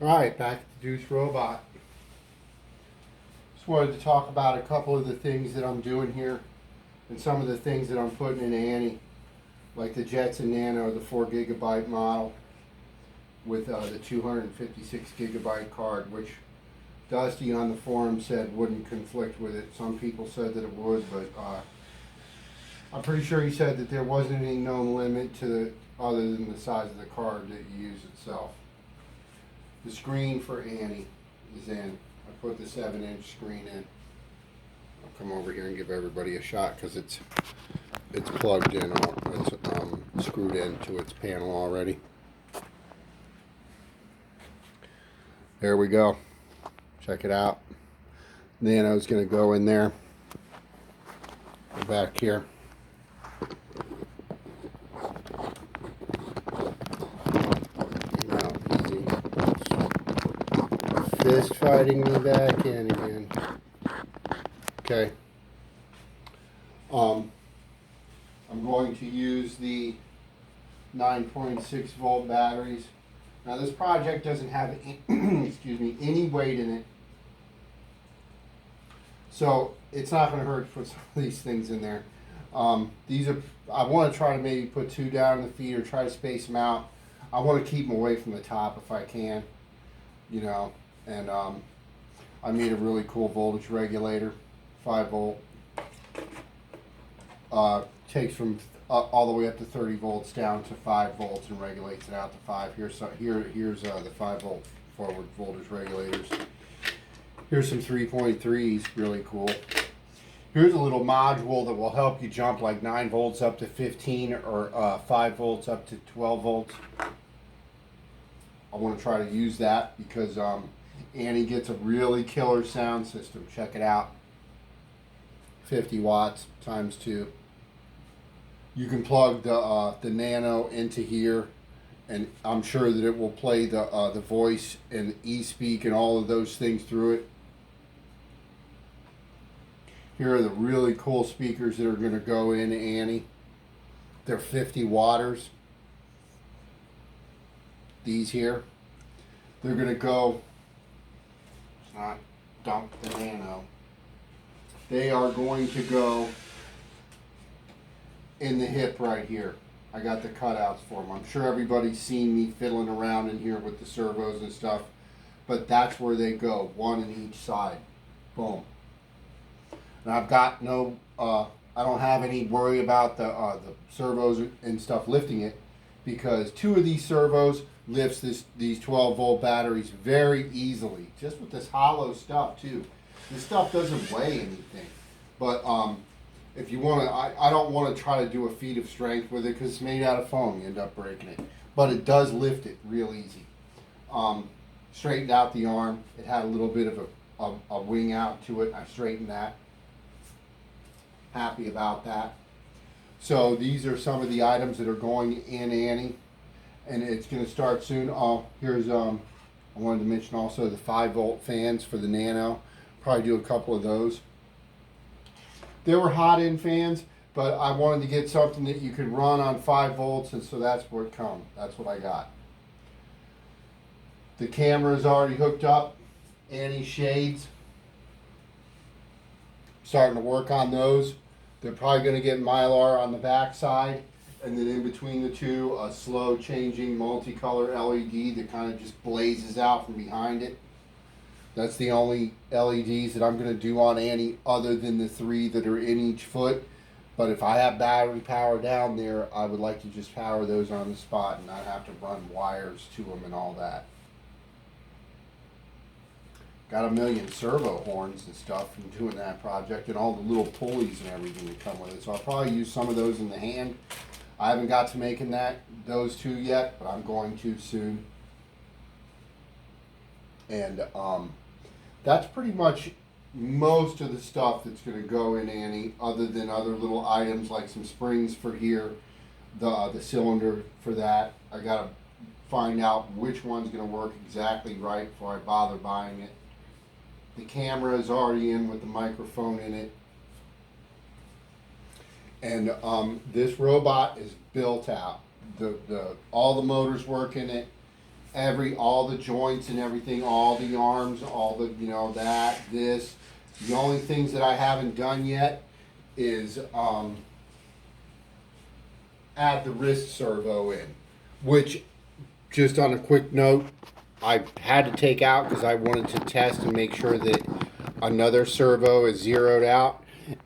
Alright, back at the Duce robot. Just wanted to talk about a couple of the things that I'm doing here and some of the things that I'm putting in Annie, like the Jetson Nano, the 4 GB model with the 256 GB card, which Dusty on the forum said wouldn't conflict with it. Some people said that it would, but I'm pretty sure he said that there wasn't any known limit to the, other than the size of the card that you use itself. The screen for Annie is in. I put the 7-inch screen in. I'll come over here and give everybody a shot because it's plugged in. It's screwed into its panel already. There we go. Check it out. Nano's going to go in there. Go back here. Fist fighting me back in again. Okay. I'm going to use the 9.6 volt batteries. Now this project doesn't have excuse me, any weight in it. So it's not going to hurt to put some of these things in there. These are, I want to try to maybe put 2 down in the feet or try to space them out. I want to keep them away from the top if I can, you know. And I made a really cool voltage regulator, 5 volt. Takes from all the way up to 30 volts down to 5 volts and regulates it out to 5. Here's the 5 volt forward voltage regulators. Here's some 3.3s, really cool. Here's a little module that will help you jump like 9 volts up to 15 or 5 volts up to 12 volts. I want to try to use that because Annie gets a really killer sound system. Check it out. 50 watts times 2. You can plug the Nano into here, and I'm sure that it will play the voice and e-speak and all of those things through it. Here are the really cool speakers that are going to go in Annie. They're 50 watters. These here. They're going to go, it's not dump the Nano. They are going to go in the hip right here. I got the cutouts for them. I'm sure everybody's seen me fiddling around in here with the servos and stuff, but that's where they go, one in each side. Boom. And I've got no, I don't have any worry about the servos and stuff lifting it, because 2 of these servos lifts these 12 volt batteries very easily, just with this hollow stuff too. This stuff doesn't weigh anything, but if you want to, I don't want to try to do a feat of strength with it because it's made out of foam. You end up breaking it, but it does lift it real easy. Straightened out the arm. It had a little bit of a wing out to it. I straightened that. Happy about that. So these are some of the items that are going in Annie, and it's going to start soon. Here's I wanted to mention also the 5 volt fans for the Nano. Probably do a couple of those. They were hot end fans, but I wanted to get something that you could run on 5 volts, and so that's where it comes. That's what I got. The camera is already hooked up. Annie shades. Starting to work on those. They're probably going to get Mylar on the back side, and then in between the two, a slow changing multicolor LED that kind of just blazes out from behind it. That's the only LEDs that I'm going to do on Annie other than the 3 that are in each foot. But if I have battery power down there, I would like to just power those on the spot and not have to run wires to them and all that. Got a million servo horns and stuff from doing that project, and all the little pulleys and everything that come with it. So I'll probably use some of those in the hand. I haven't got to making those 2 yet, but I'm going to soon. And that's pretty much most of the stuff that's going to go in Annie, other than other little items like some springs for here, the cylinder for that. I got to find out which one's going to work exactly right before I bother buying it. The camera is already in with the microphone in it. And this robot is built out. All the motors work in it. all the joints and everything, all the arms, all the, this. The only things that I haven't done yet is add the wrist servo in, which, just on a quick note, I had to take out because I wanted to test and make sure that another servo is zeroed out,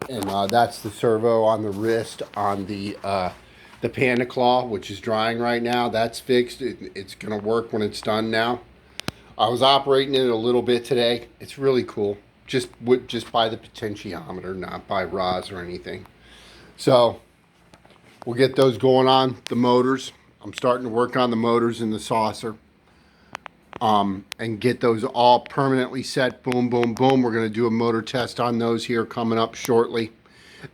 and that's the servo on the wrist on the Panda Claw, which is drying right now. That's fixed. It's gonna work when it's done now. I was operating it a little bit today. It's really cool. Just by the potentiometer, not by rods or anything. So we'll get those going on. The motors. I'm starting to work on the motors in the saucer. And get those all permanently set. Boom, boom, boom. We're going to do a motor test on those here coming up shortly.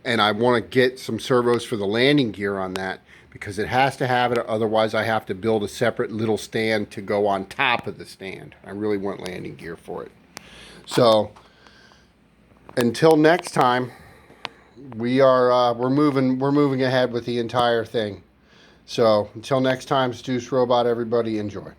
And I want to get some servos for the landing gear on that because it has to have it. Otherwise, I have to build a separate little stand to go on top of the stand. I really want landing gear for it. So until next time, we're moving ahead with the entire thing. So until next time, it's Duce Robot. Everybody enjoy.